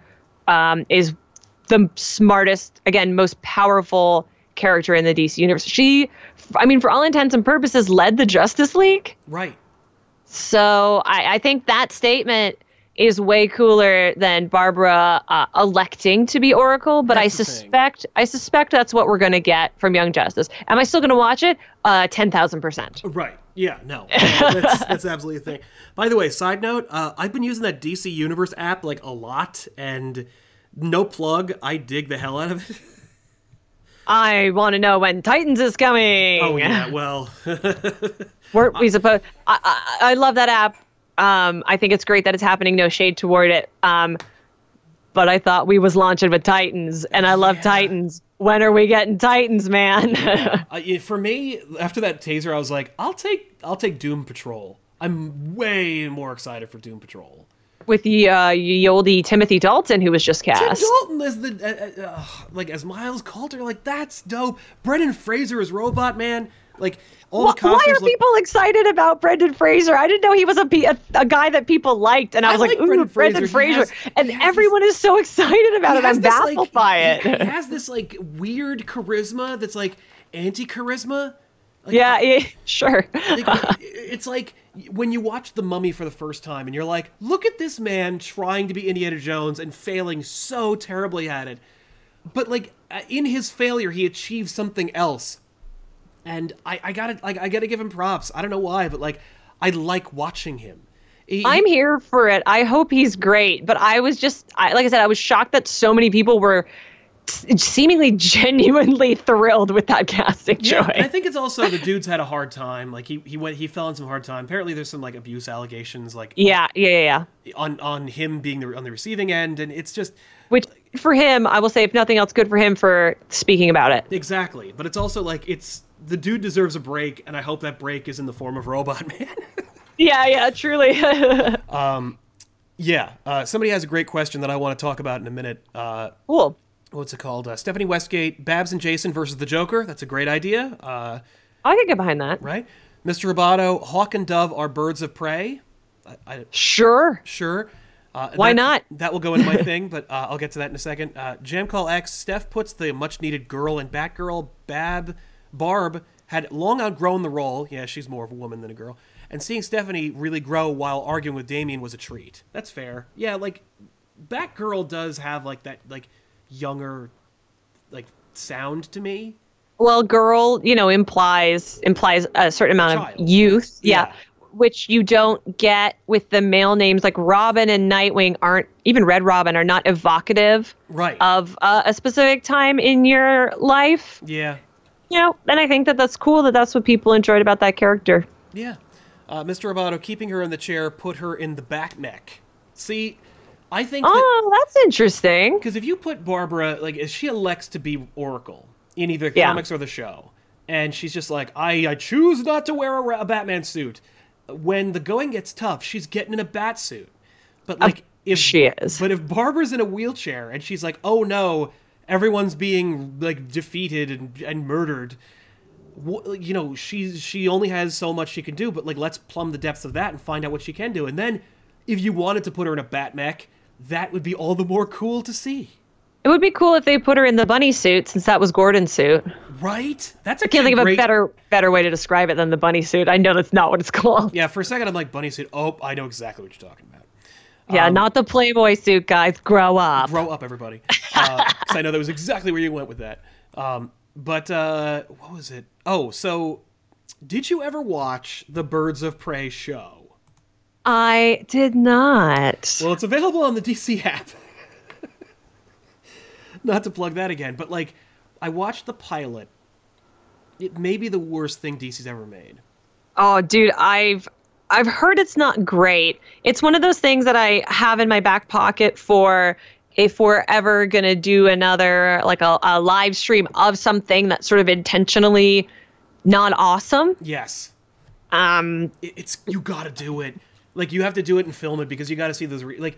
is the smartest, again, most powerful character in the DC universe. She, I mean, for all intents and purposes, led the Justice League. Right. So I think that statement is way cooler than Barbara electing to be Oracle, but I suspect that's what we're going to get from Young Justice. Am I still going to watch it? 10,000%. Right. Yeah, no. That's absolutely a thing. By the way, side note, I've been using that DC Universe app like a lot, and no plug, I dig the hell out of it. I want to know when Titans is coming. Oh, yeah, well. Weren't we supposed... I love that app. I think it's great that it's happening. No shade toward it. But I thought we was launching with Titans, and I love Titans. When are we getting Titans, man? For me, after that taser, I was like, I'll take Doom Patrol. I'm way more excited for Doom Patrol. With the oldie Timothy Dalton, who was just cast. Tim Dalton as the as Miles Coulter, like that's dope. Brendan Fraser as Robot Man, like all the costumes. Why are people excited about Brendan Fraser? I didn't know he was a guy that people liked, and I was like, ooh, Brendan Fraser, and everyone is so excited about it. I'm baffled by it. He has this like weird charisma that's like anti-charisma. Like, sure. It's like when you watch The Mummy for the first time and you're like, look at this man trying to be Indiana Jones and failing so terribly at it. But like in his failure, he achieved something else. And I gotta give him props. I don't know why, but like I like watching him. I'm here for it. I hope he's great. But I was like I said, I was shocked that so many people were seemingly genuinely thrilled with that casting choice. I think it's also the dude's had a hard time. Like he fell on some hard time. Apparently there's some like abuse allegations like on him being on the receiving end, and it's just which for him, I will say, if nothing else, good for him for speaking about it. Exactly. But it's also like the dude deserves a break, and I hope that break is in the form of Robot Man. yeah, truly. Somebody has a great question that I want to talk about in a minute. Cool. What's it called? Stephanie Westgate, Babs and Jason versus the Joker. That's a great idea. I could get behind that. Right? Mr. Roboto, Hawk and Dove are birds of prey. Sure. Why not? That will go into my thing, but I'll get to that in a second. Jam Call X, Steph puts the much-needed girl in Batgirl. Barb had long outgrown the role. Yeah, she's more of a woman than a girl. And seeing Stephanie really grow while arguing with Damian was a treat. That's fair. Yeah, like, Batgirl does have, like, that, like, younger like sound to me. Well, girl, implies a certain amount of youth. Yeah. Which you don't get with the male names like Robin and Nightwing even Red Robin are not evocative of a specific time in your life. Yeah. And I think that's cool that's what people enjoyed about that character. Yeah. Mr. Roboto, keeping her in the chair, put her in the back neck. See, I think that's interesting. Because if you put Barbara, like, if she elects to be Oracle in either the comics or the show, and she's just like, I choose not to wear a Batman suit. When the going gets tough, she's getting in a bat suit. But like, But if Barbara's in a wheelchair and she's like, oh no, everyone's being like defeated and murdered. She only has so much she can do. But like, let's plumb the depths of that and find out what she can do. And then, if you wanted to put her in a bat mech, that would be all the more cool to see. It would be cool if they put her in the bunny suit, since that was Gordon's suit. Right? I can't think of a better way to describe it than the bunny suit. I know that's not what it's called. Yeah, for a second I'm like, bunny suit. Oh, I know exactly what you're talking about. Yeah, not the Playboy suit, guys. Grow up. Grow up, everybody. Because I know that was exactly where you went with that. But what was it? Oh, so did you ever watch the Birds of Prey show? I did not. Well, it's available on the DC app. Not to plug that again, but like, I watched the pilot. It may be the worst thing DC's ever made. Oh, dude, I've I've heard it's not great. It's one of those things that I have in my back pocket for if we're ever going to do another, like a live stream of something that's sort of intentionally not awesome. Yes. It's you got to do it. Like, you have to do it and film it because you got to see those, like,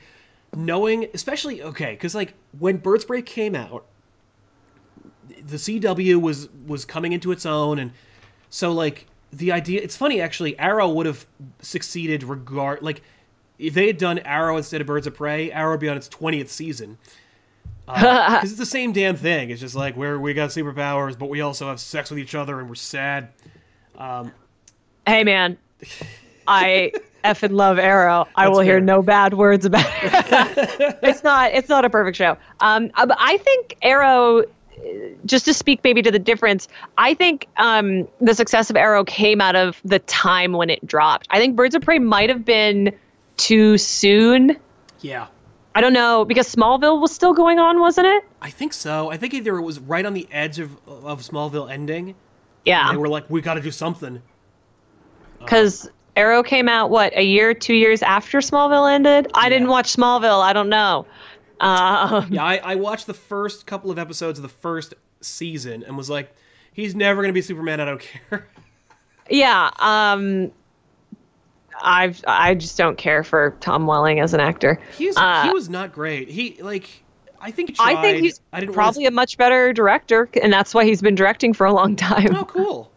knowing, especially, okay, because, like, when Birds Break came out, the CW was coming into its own, and so, like, the idea, it's funny, actually, Arrow would have succeeded like, if they had done Arrow instead of Birds of Prey, Arrow would be on its 20th season. Because it's the same damn thing. It's just like, we got superpowers, but we also have sex with each other, and we're sad. Hey, man, I effing love Arrow. I will hear no bad words about it. It's not a perfect show. I think Arrow, just to speak maybe to the difference, I think the success of Arrow came out of the time when it dropped. I think Birds of Prey might have been too soon. Yeah. I don't know, because Smallville was still going on, wasn't it? I think so. I think either it was right on the edge of Smallville ending. Yeah. And they were like, we got to do something. Because Arrow came out, 2 years after Smallville ended? I didn't watch Smallville. I don't know. Yeah, I watched the first couple of episodes of the first season and was like, he's never going to be Superman, I don't care. Yeah, I just don't care for Tom Welling as an actor. He was not great. I think he tried. I think he's probably a much better director, and that's why he's been directing for a long time. Oh, cool.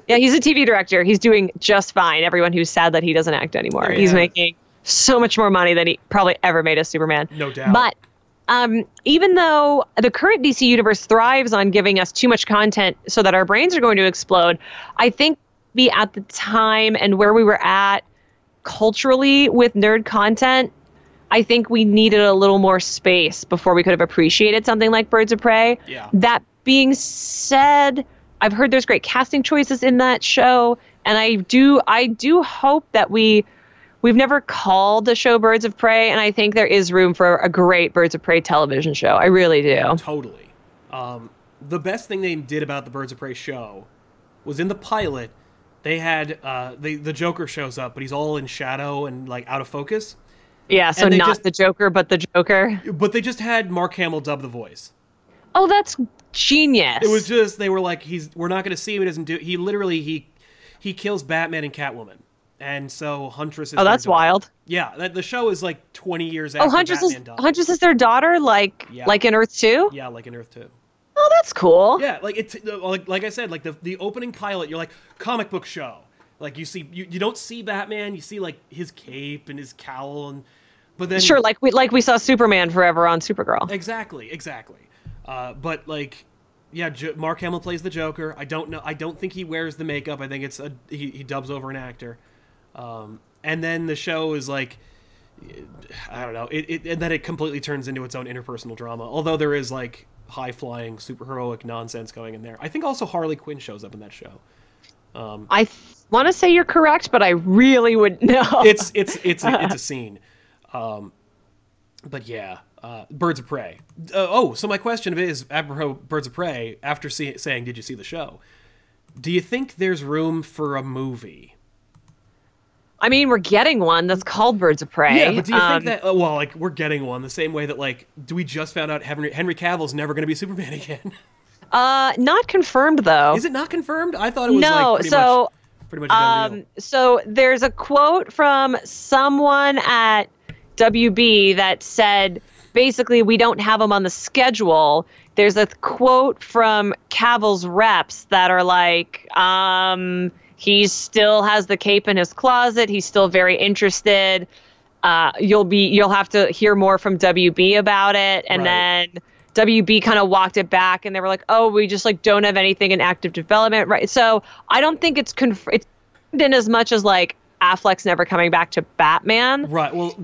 Yeah, he's a TV director. He's doing just fine. Everyone who's sad that he doesn't act anymore. Yeah. He's making so much more money than he probably ever made as Superman. No doubt. But even though the current DC universe thrives on giving us too much content so that our brains are going to explode, I think at the time and where we were at culturally with nerd content, I think we needed a little more space before we could have appreciated something like Birds of Prey. Yeah. That being said, I've heard there's great casting choices in that show, and I do hope that we've never called the show Birds of Prey, and I think there is room for a great Birds of Prey television show. I really do. Totally. The best thing they did about the Birds of Prey show was in the pilot, they had the Joker shows up, but he's all in shadow and like out of focus. Yeah, so not the Joker, but the Joker. But they just had Mark Hamill dub the voice. Oh, that's genius. It was just, they were like, we're not going to see him. He doesn't do. He literally he kills Batman and Catwoman, and so Huntress is. Oh, that's wild. Yeah, the show is like 20 years after Batman died. Huntress is their daughter, like in Earth 2? Yeah, like in Earth 2. Oh, that's cool. Yeah, like it's like I said, like the opening pilot, you're like, comic book show. Like you see, you don't see Batman, you see like his cape and his cowl, but then sure, like we saw Superman forever on Supergirl. Exactly. But like, yeah, Mark Hamill plays the Joker. I don't think he wears the makeup. I think it's he dubs over an actor. And then the show is like, I don't know, and then it completely turns into its own interpersonal drama. Although there is like high-flying, superheroic nonsense going in there. I think also Harley Quinn shows up in that show. I want to say you're correct, but I really wouldn't know. It's a scene. But yeah, Birds of Prey. So my question is, apropos Birds of Prey, after saying, did you see the show? Do you think there's room for a movie? I mean, we're getting one that's called Birds of Prey. Yeah, but do you think that, well, like, we're getting one the same way that, like, do we just found out Henry Cavill's never going to be Superman again? Not confirmed, though. Is it not confirmed? I thought it was, pretty much a done deal. So there's a quote from someone at WB that said, basically, we don't have him on the schedule. There's a quote from Cavill's reps that are like, he still has the cape in his closet. He's still very interested. You'll have to hear more from WB about it. And then WB kind of walked it back, and they were like, "Oh, we just like don't have anything in active development, right?" So I don't think it's in as much as like Affleck's never coming back to Batman. Right. Well,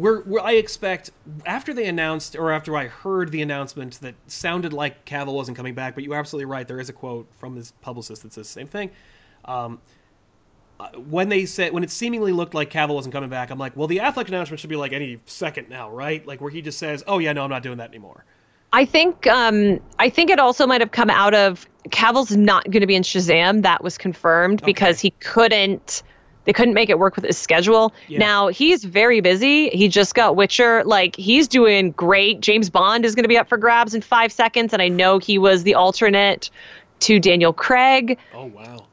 I expect after they announced, or after I heard the announcement that sounded like Cavill wasn't coming back, but you're absolutely right. There is a quote from his publicist that says the same thing. When it seemingly looked like Cavill wasn't coming back, I'm like, well, the Affleck announcement should be like any second now, right? Like where he just says, "Oh yeah, no, I'm not doing that anymore." I think it also might have come out of Cavill's not going to be in Shazam. That was confirmed because he couldn't they couldn't make it work with his schedule. Yeah. Now he's very busy. He just got Witcher. Like, he's doing great. James Bond is going to be up for grabs in 5 seconds. And I know he was the alternate to Daniel Craig. Oh, wow.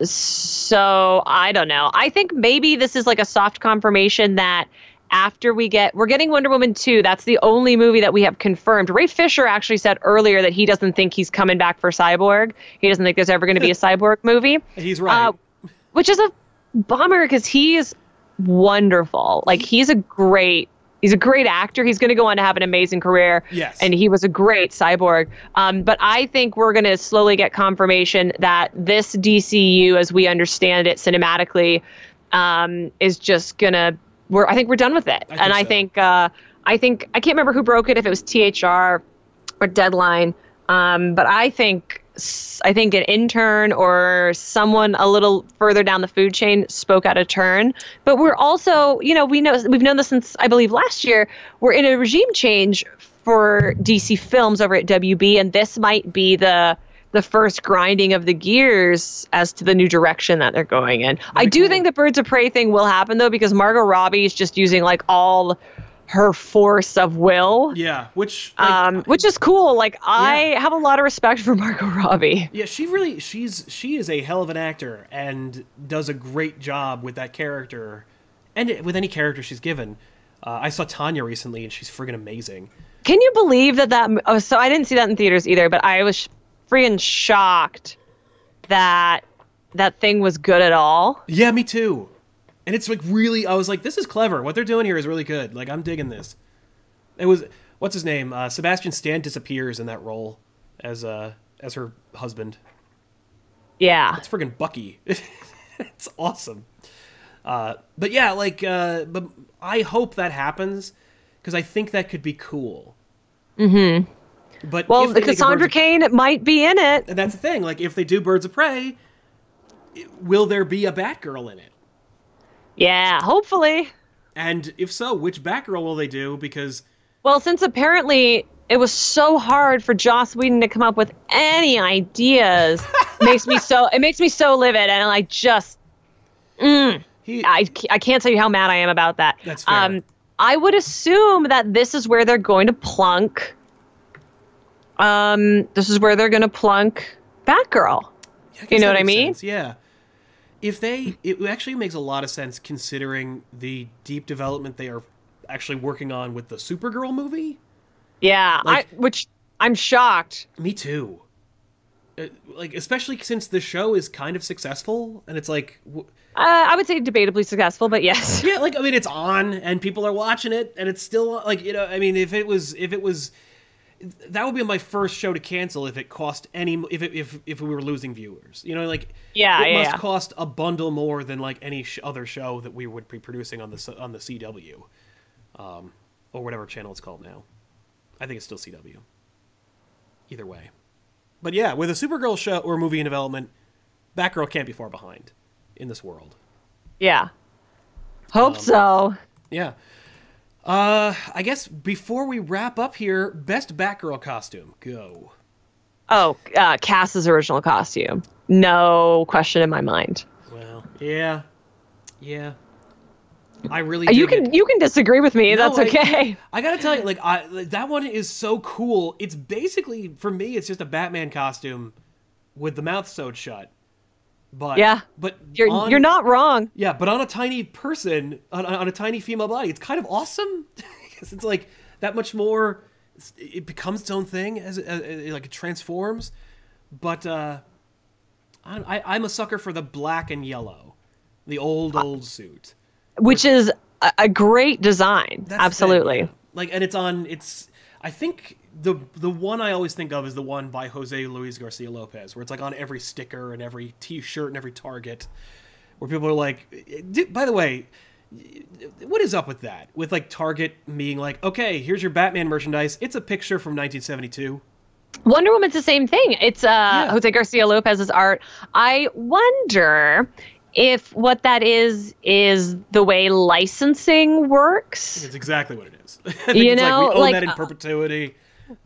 So I don't know. I think maybe this is like a soft confirmation that after we're getting Wonder Woman 2, that's the only movie that we have confirmed. Ray Fisher actually said earlier that he doesn't think he's coming back for Cyborg. He doesn't think there's ever going to be a Cyborg movie. He's right. Which is a bummer because he is wonderful. Like, he's a great actor. He's going to go on to have an amazing career. Yes. And he was a great Cyborg. But I think we're going to slowly get confirmation that this DCU, as we understand it cinematically, is just going to... I think we're done with it. I think I can't remember who broke it, if it was THR or Deadline. But I think an intern or someone a little further down the food chain spoke out of turn. But we're also, we've known this since, I believe, last year. We're in a regime change for DC Films over at WB, and this might be the first grinding of the gears as to the new direction that they're going in. I do think the Birds of Prey thing will happen, though, because Margot Robbie is just using like all her force of will. Yeah, which is cool. Like, I have a lot of respect for Margot Robbie. Yeah, she is a hell of an actor and does a great job with that character, and with any character she's given. I saw Tanya recently, and she's friggin' amazing. Can you believe that? Oh, so I didn't see that in theaters either, but I was freaking shocked that thing was good at all. Yeah, me too. And it's like really, I was like, this is clever. What they're doing here is really good. Like, I'm digging this. It was, what's his name? Sebastian Stan disappears in that role as her husband. Yeah. It's friggin' Bucky. It's awesome. But yeah, but I hope that happens, because I think that could be cool. Mm-hmm. But Cassandra Cain might be in it. And that's the thing. Like, if they do Birds of Prey, will there be a Batgirl in it? Yeah, hopefully. And if so, which Batgirl will they do? Because... Well, since apparently it was so hard for Joss Whedon to come up with any ideas, it makes me so livid. And I just... I can't tell you how mad I am about that. That's fair. I would assume that this is where they're going to plunk... this is where they're going to plunk Batgirl. Yeah, you know what I mean? Sense. Yeah. It actually makes a lot of sense, considering the deep development they are actually working on with the Supergirl movie. Yeah, which I'm shocked. Me too. Especially since the show is kind of successful, and it's like... I would say debatably successful, but yes. Yeah, it's on, and people are watching it, and it's still, if it was... That would be my first show to cancel if it cost if we were losing viewers. It must cost a bundle more than any other show that we would be producing on the CW, or whatever channel it's called now. I think it's still CW. Either way, but yeah, with a Supergirl show or movie in development, Batgirl can't be far behind in this world. Yeah, hope so. Yeah. I guess before we wrap up here, best Batgirl costume, go. Oh, Cass's original costume. No question in my mind. Well, yeah. I really you can disagree with me. No, that's okay. I gotta tell you, that one is so cool. It's basically, for me, it's just a Batman costume with the mouth sewed shut. But yeah, but you're not wrong. Yeah, but on a tiny person, on a tiny female body, it's kind of awesome, because it's like that much more. It becomes its own thing as it transforms. But I'm a sucker for the black and yellow, the old suit, which is a great design. That's absolutely. And it's. I think the one I always think of is the one by Jose Luis Garcia Lopez, where it's on every sticker and every T-shirt and every Target, where people are like, by the way, what is up with that? With Target being okay, here's your Batman merchandise. It's a picture from 1972. Wonder Woman's the same thing. It's Jose Garcia Lopez's art. I wonder if what that is the way licensing works. It's exactly what it is. I think we own that in perpetuity.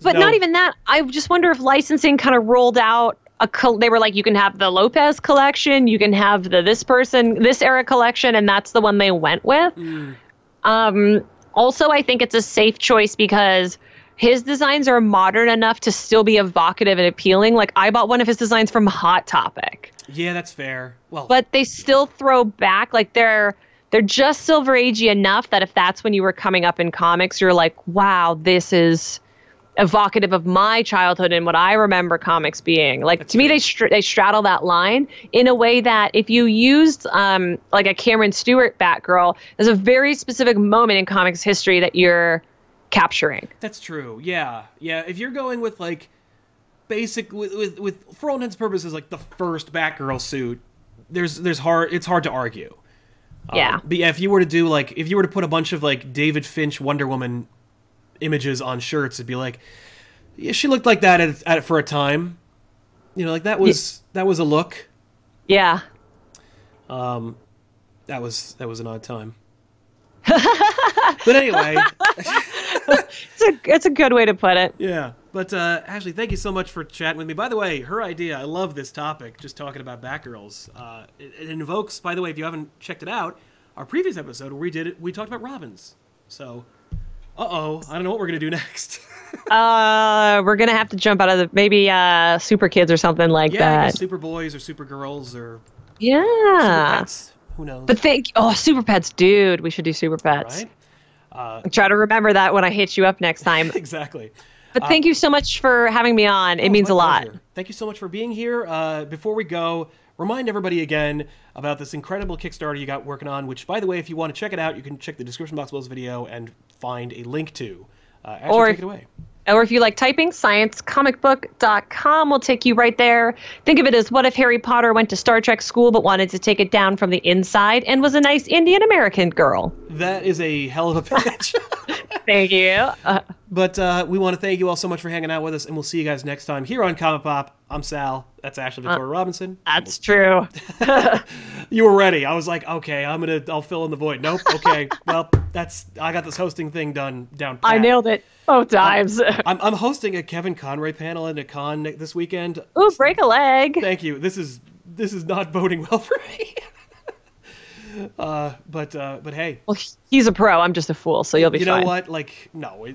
But not even that. I just wonder if licensing kind of rolled out they were like, you can have the Lopez collection, you can have this era collection, and that's the one they went with. Also, I think it's a safe choice because his designs are modern enough to still be evocative and appealing. Like, I bought one of his designs from Hot Topic. Yeah, that's fair. Well, but they still throw back, like they're just Silver Agey enough that if that's when you were coming up in comics, you're like, wow, this is evocative of my childhood and what I remember comics being. Like, to me, they straddle that line in a way that if you used like a Cameron Stewart Batgirl, there's a very specific moment in comics history that you're capturing. That's true. Yeah. If you're going with like basic with for all intents and purposes like the first Batgirl suit, it's hard to argue. Yeah. But yeah, if you were to put a bunch of like David Finch Wonder Woman images on shirts, it'd be like, yeah, she looked like that at it for a time. You know, like that was a look. Yeah. That was an odd time. But anyway, it's a good way to put it. Yeah. But Ashley, thank you so much for chatting with me. By the way, her idea, I love this topic, just talking about Batgirls. It invokes, by the way, if you haven't checked it out, our previous episode where we talked about Robins. So, I don't know what we're going to do next. We're going to have to jump out of maybe Super Kids or something like that. Yeah, Super Boys or Super Girls or Super Pets. Who knows? But Super Pets, dude. We should do Super Pets. Right? Try to remember that when I hit you up next time. Exactly. But thank you so much for having me on. It means a lot. Pleasure. Thank you so much for being here. Before we go, remind everybody again about this incredible Kickstarter you got working on, which, by the way, if you want to check it out, you can check the description box below this video and find a link to. Ashley, take it away. Or if you like typing, sciencecomicbook.com will take you right there. Think of it as what if Harry Potter went to Star Trek school but wanted to take it down from the inside and was a nice Indian American girl. That is a hell of a pitch. Thank you. But we want to thank you all so much for hanging out with us, and we'll see you guys next time here on ComicPOP. I'm Sal. That's Ashley Victoria Robinson. That's true. You were ready. I was like, okay, I'll fill in the void. Nope. Okay. Well, I got this hosting thing down pat. I nailed it both times. I'm hosting a Kevin Conroy panel at a con this weekend. Ooh, break a leg. Thank you. This is not boding well for me. But hey. Well, he's a pro. I'm just a fool, so you'll be fine. You know what? Like, no,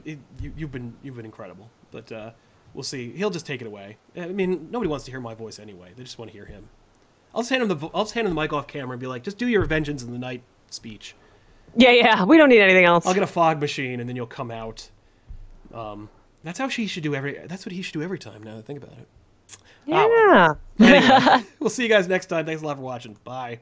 you've been incredible. But we'll see. He'll just take it away. I mean, nobody wants to hear my voice anyway. They just want to hear him. I'll just hand him the mic off camera and be like, just do your Vengeance in the Night speech. Yeah. We don't need anything else. I'll get a fog machine and then you'll come out. That's what he should do every time. Now that I think about it. Yeah. Anyway, we'll see you guys next time. Thanks a lot for watching. Bye.